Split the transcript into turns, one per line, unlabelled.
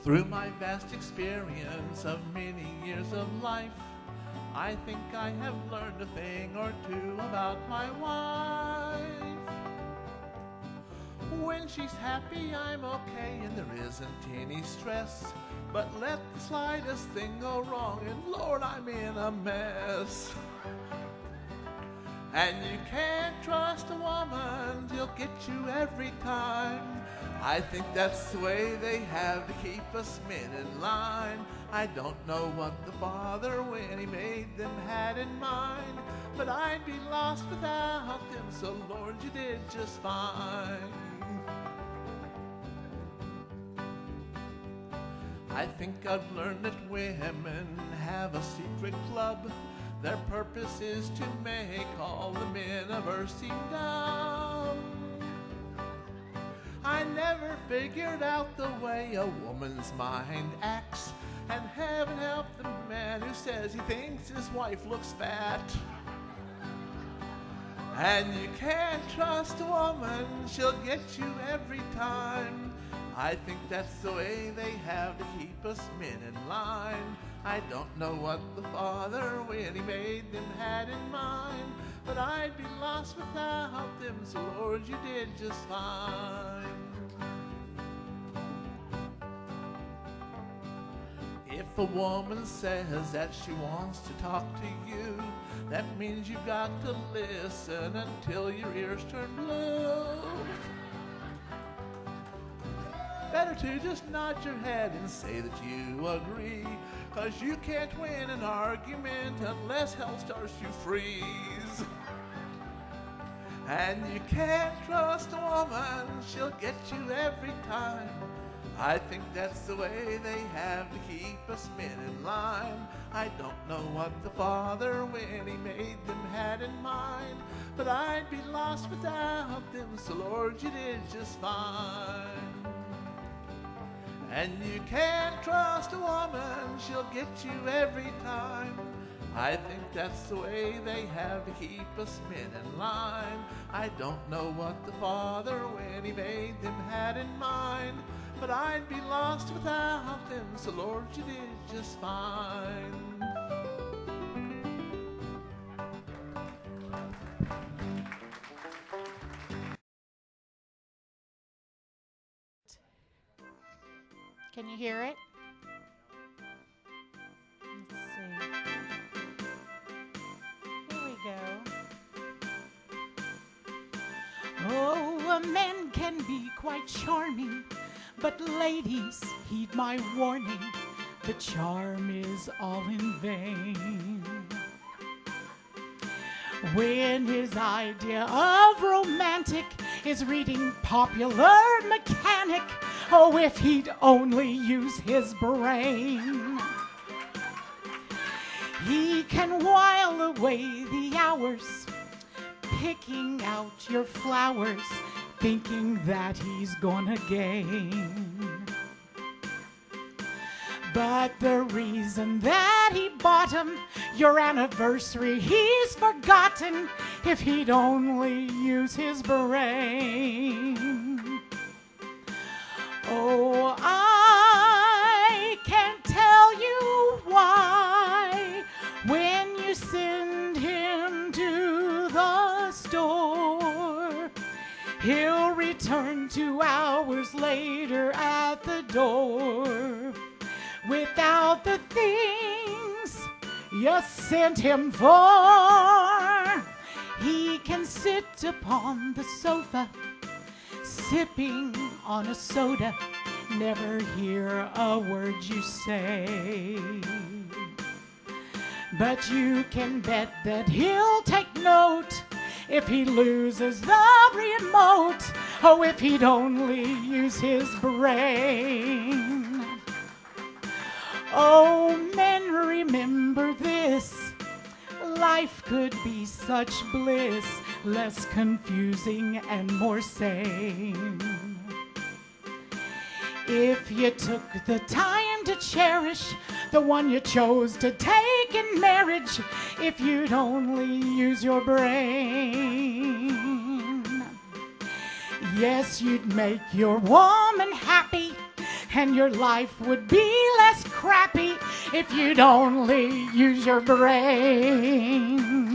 Through my vast experience of many years of life, I think I have learned a thing or two about my wife. When she's happy, I'm okay and there isn't any stress. But let the slightest thing go wrong and Lord, I'm in a mess. And you can't trust a woman, she'll get you every time. I think that's the way they have to keep us men in line. I don't know what the Father, when he made them, had in mind, but I'd be lost without them, so Lord, you did just fine. I think I've learned that women have a secret club. Their purpose is to make all the men of earth seem dumb. I never figured out the way a woman's mind acts, and heaven help the man who says he thinks his wife looks fat. And you can't trust a woman, she'll get you every time. I think that's the way they have to keep us men in line. I don't know what the Father, when he made them, had in mind, but I'd be lost without them, so Lord, you did just fine. If a woman says that she wants to talk to you, that means you've got to listen until your ears turn blue. Better to just nod your head and say that you agree, 'cause you can't win an argument unless hell starts to freeze. And you can't trust a woman, she'll get you every time. I think that's the way they have to keep us men in line. I don't know what the Father, when he made them, had in mind, but I'd be lost without them, so Lord, you did just fine. And you can't trust a woman, she'll get you every time. I think that's the way they have to keep us men in line. I don't know what the Father, when he made them, had in mind, but I'd be lost without them, so Lord, you did just fine.
Can you hear it? Let's see. Here we go. Oh, a man can be quite charming, but ladies, heed my warning. The charm is all in vain. When his idea of romantic is reading Popular Mechanic, oh, if he'd only use his brain. He can while away the hours, picking out your flowers, thinking that he's gonna gain. But the reason that he bought him your anniversary, he's forgotten if he'd only use his brain. Oh, I can't tell you why when you send him to the store, he'll return 2 hours later at the door without the things you sent him for. He can sit upon the sofa, sipping on a soda, never hear a word you say. But you can bet that he'll take note if he loses the remote. Oh, if he'd only use his brain. Oh, men, remember this. Life could be such bliss, less confusing and more sane, if you took the time to cherish the one you chose to take in marriage. If you'd only use your brain, yes, you'd make your woman happy, and your life would be less crappy if you'd only use your brain.